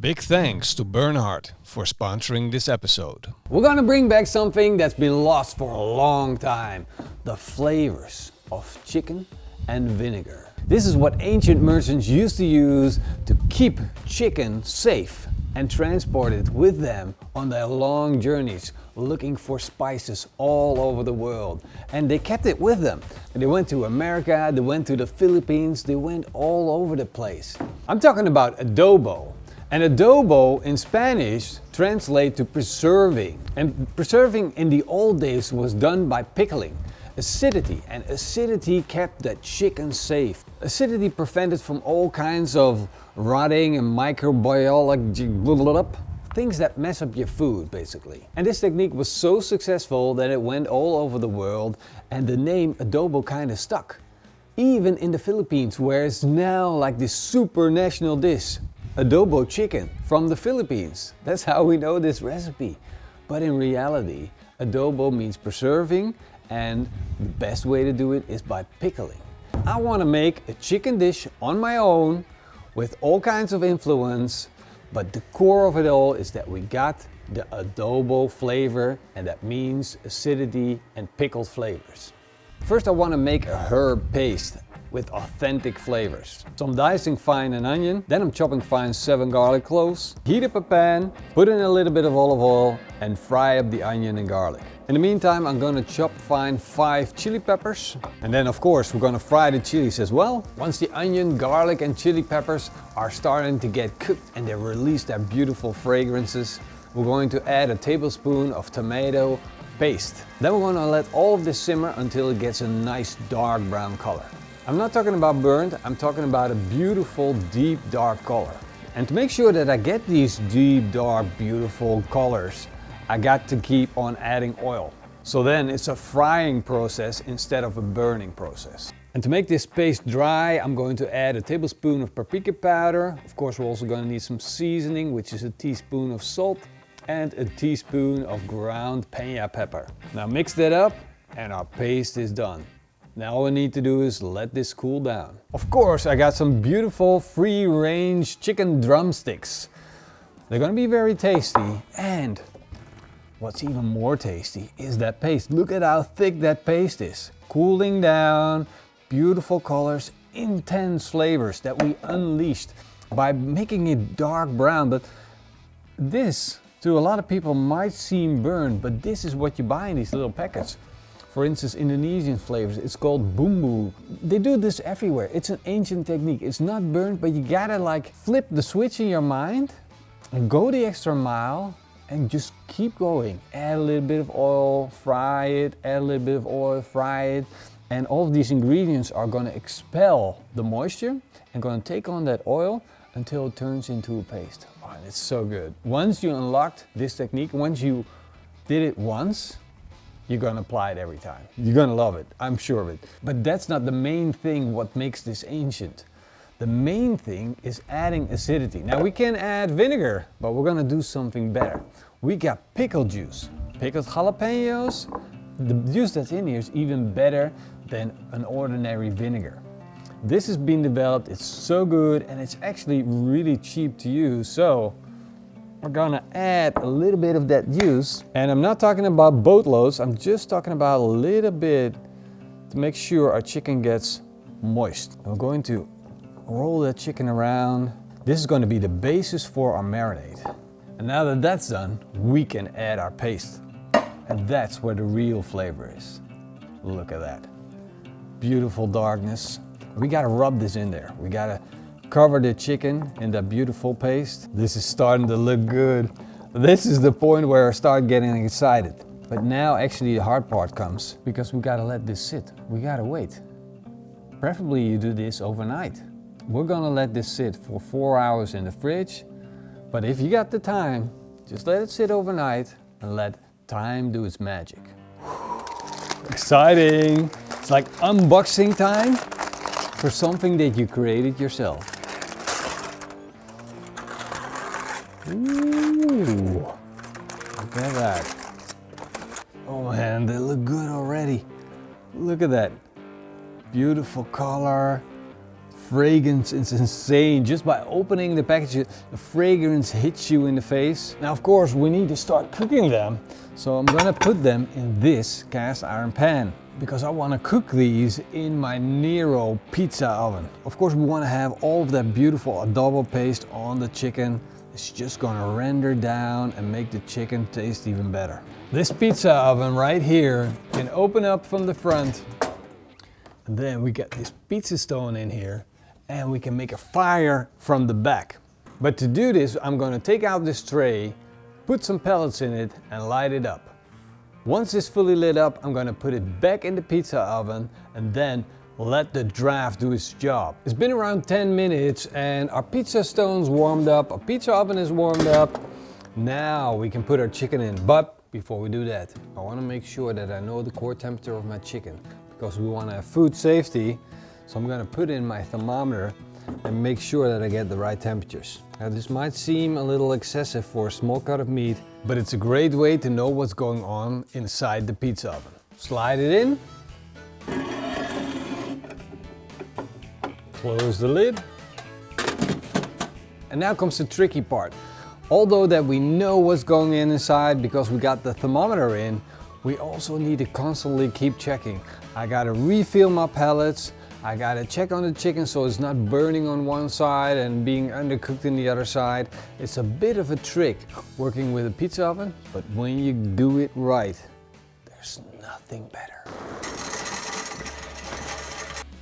Big thanks to Bernhard for sponsoring this episode. We're gonna bring back something that's been lost for a long time. The flavors of chicken and vinegar. This is what ancient merchants used to use to keep chicken safe and transport it with them on their long journeys, looking for spices all over the world. And they kept it with them. And they went to America, they went to the Philippines, they went all over the place. I'm talking about adobo. And adobo in Spanish translates to preserving. And preserving in the old days was done by pickling. Acidity, and acidity kept that chicken safe. Acidity prevented from all kinds of rotting and microbiology, things that mess up your food basically. And this technique was so successful that it went all over the world and the name adobo kind of stuck. Even in the Philippines, where it's now like this super national dish. Adobo chicken from the Philippines. That's how we know this recipe. But in reality, adobo means preserving, and the best way to do it is by pickling. I want to make a chicken dish on my own with all kinds of influence, but the core of it all is that we got the adobo flavor, and that means acidity and pickled flavors. First I want to make a herb paste with authentic flavors. So I'm dicing fine an onion, then I'm chopping fine 7 garlic cloves. Heat up a pan, put in a little bit of olive oil and fry up the onion and garlic. In the meantime, I'm gonna chop fine 5 chili peppers. And then of course, we're gonna fry the chilies as well. Once the onion, garlic and chili peppers are starting to get cooked and they release their beautiful fragrances, we're going to add a tablespoon of tomato paste. Then we're gonna let all of this simmer until it gets a nice dark brown color. I'm not talking about burnt, I'm talking about a beautiful deep dark color. And to make sure that I get these deep dark beautiful colors, I got to keep on adding oil. So then it's a frying process instead of a burning process. And to make this paste dry, I'm going to add a tablespoon of paprika powder. Of course, we're also going to need some seasoning, which is a teaspoon of salt and a teaspoon of ground peña pepper. Now mix that up and our paste is done. Now all we need to do is let this cool down. Of course, I got some beautiful free-range chicken drumsticks. They're gonna be very tasty, and what's even more tasty is that paste. Look at how thick that paste is. Cooling down, beautiful colors, intense flavors that we unleashed by making it dark brown. But this, to a lot of people, might seem burned, but this is what you buy in these little packets. For instance, Indonesian flavors, it's called bumbu. They do this everywhere. It's an ancient technique. It's not burnt, but you gotta like flip the switch in your mind and go the extra mile and just keep going. Add a little bit of oil, fry it, add a little bit of oil, fry it. And all of these ingredients are gonna expel the moisture and gonna take on that oil until it turns into a paste. Oh, and it's so good. Once you unlocked this technique, once you did it once, you're gonna apply it every time. You're gonna love it, I'm sure of it. But that's not the main thing what makes this ancient. The main thing is adding acidity. Now we can add vinegar, but we're gonna do something better. We got pickle juice, pickled jalapenos. The juice that's in here is even better than an ordinary vinegar. This has been developed, it's so good, and it's actually really cheap to use. So we're gonna add a little bit of that juice. And I'm not talking about boatloads, I'm just talking about a little bit to make sure our chicken gets moist. We're going to roll that chicken around. This is going to be the basis for our marinade. And now that that's done, we can add our paste. And that's where the real flavor is. Look at that. Beautiful darkness. We gotta rub this in there. We gotta cover the chicken in that beautiful paste. This is starting to look good. This is the point where I start getting excited. But now actually the hard part comes, because we gotta let this sit. We gotta wait. Preferably you do this overnight. We're gonna let this sit for 4 hours in the fridge. But if you got the time, just let it sit overnight and let time do its magic. Exciting! It's like unboxing time for something that you created yourself. Ooh, look at that. Oh man, they look good already. Look at that. Beautiful color, fragrance is insane. Just by opening the package, the fragrance hits you in the face. Now, of course, we need to start cooking them. So I'm gonna put them in this cast iron pan because I wanna cook these in my Nero pizza oven. Of course, we wanna have all of that beautiful adobo paste on the chicken. It's just gonna render down and make the chicken taste even better. This pizza oven right here can open up from the front. And then we got this pizza stone in here and we can make a fire from the back. But to do this, I'm gonna take out this tray, put some pellets in it and light it up. Once it's fully lit up, I'm gonna put it back in the pizza oven and then let the draft do its job. It's been around 10 minutes and our pizza stone's warmed up, our pizza oven is warmed up. Now we can put our chicken in. But before we do that, I wanna make sure that I know the core temperature of my chicken, because we want to have food safety. So I'm going to put in my thermometer and make sure that I get the right temperatures. Now this might seem a little excessive for a small cut of meat, but it's a great way to know what's going on inside the pizza oven. Slide it in. Close the lid. And now comes the tricky part. Although that we know what's going in inside because we got the thermometer in, we also need to constantly keep checking. I gotta refill my pellets. I gotta check on the chicken so it's not burning on one side and being undercooked in the other side. It's a bit of a trick working with a pizza oven, but when you do it right, there's nothing better.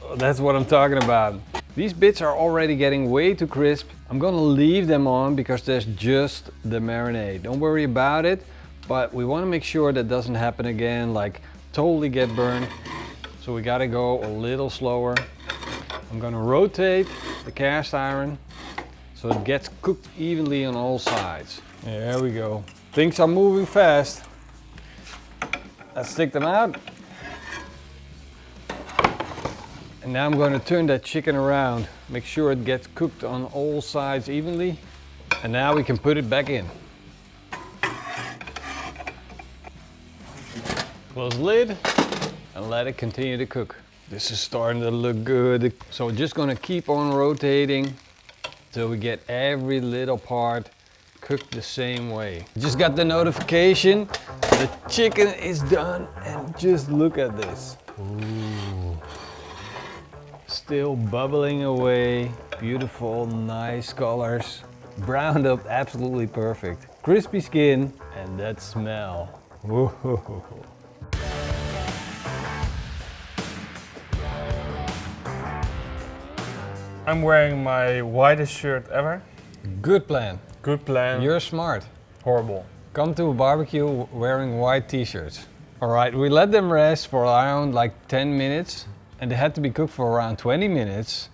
Oh, that's what I'm talking about. These bits are already getting way too crisp. I'm gonna leave them on because there's just the marinade. Don't worry about it. But we want to make sure that doesn't happen again, like totally get burned. So we got to go a little slower. I'm going to rotate the cast iron so it gets cooked evenly on all sides. There we go. Things are moving fast. Let's stick them out. And now I'm going to turn that chicken around. Make sure it gets cooked on all sides evenly. And now we can put it back in. Close the lid and let it continue to cook. This is starting to look good. So we're just gonna keep on rotating till we get every little part cooked the same way. Just got the notification, the chicken is done, and just look at this. Ooh. Still bubbling away, beautiful, nice colors. Browned up absolutely perfect. Crispy skin and that smell. Whoa. I'm wearing my whitest shirt ever. Good plan. Good plan. You're smart. Horrible. Come to a barbecue wearing white t-shirts. All right, we let them rest for around like 10 minutes and they had to be cooked for around 20 minutes.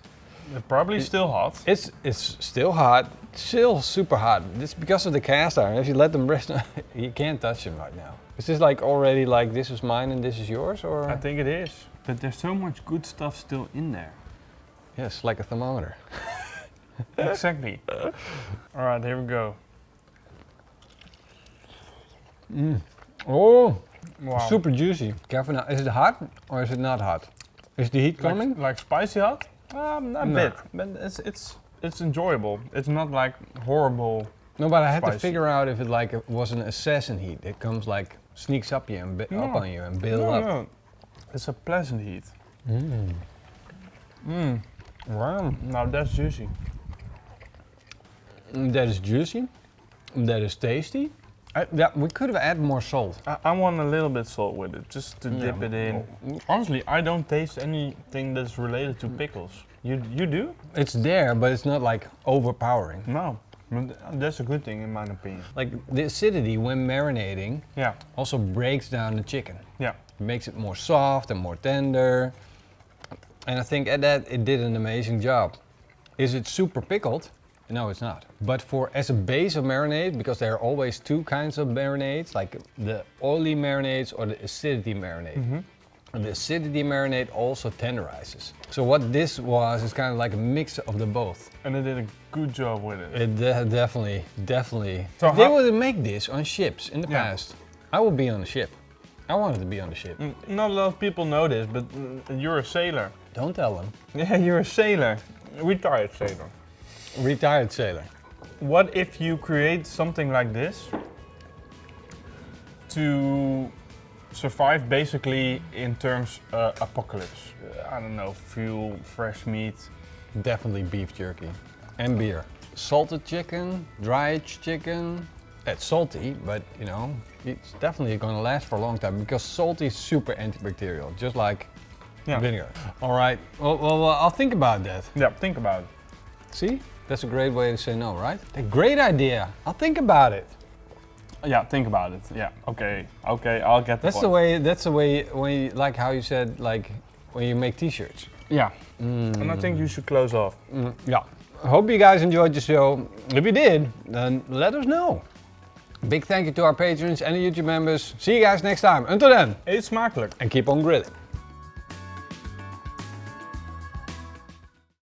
They're probably still hot. It's still hot, still super hot. It's because of the cast iron. If you let them rest, you can't touch them right now. Is this like already like this is mine and this is yours, or? I think it is. But there's so much good stuff still in there. Yes, like a thermometer. Exactly. All right, here we go. Oh, Wow. super juicy. Careful now, is it hot or is it not hot? Is the heat coming? Like spicy hot? A No. bit, but it's enjoyable. It's not like horrible. No, but I had to Spicy. figure out if it like it was an assassin heat. It comes like sneaks up you and up on you and build up. No, it's a pleasant heat. Wow. Now that's juicy. That is juicy. That is tasty. Yeah, we could have added more salt. I want a little bit salt with it, just to dip it in. Honestly, I don't taste anything that's related to pickles. You do? It's there, but it's not like overpowering. No. But that's a good thing in my opinion. Like the acidity when marinating Yeah. also breaks down the chicken. Yeah. It makes it more soft and more tender. And I think at that it did an amazing job. Is it super pickled? No, it's not. But as a base of marinade, because there are always two kinds of marinades, like the oily marinades or the acidity marinade. And the acidity marinade also tenderizes. So what this was is kind of like a mix of the both. And they did a good job with it. It definitely. So If they how- would make this on ships in the Yeah. past, I would be on the ship. I wanted to be on the ship. Not a lot of people know this, but you're a sailor. Don't tell them. Yeah, you're a sailor. Retired sailor. Retired sailor. What if you create something like this to survive basically in terms apocalypse? I don't know, fuel, fresh meat. Definitely beef jerky and beer. Salted chicken, dried chicken. It's salty, but you know, it's definitely gonna last for a long time because salt is super antibacterial, just like vinegar. All right, well, I'll think about that. Yeah, think about it. See, that's a great way to say no, right? A great idea. I'll think about it. Yeah, think about it. Yeah, okay, I'll get the That's point. That's the way when you, like how you said, like when you make t-shirts. Yeah, and I think you should close off. Yeah. I hope you guys enjoyed the show. If you did, then let us know. Big thank you to our patrons and the YouTube members. See you guys next time. Until then, Eet smakelijk. and keep on grilling.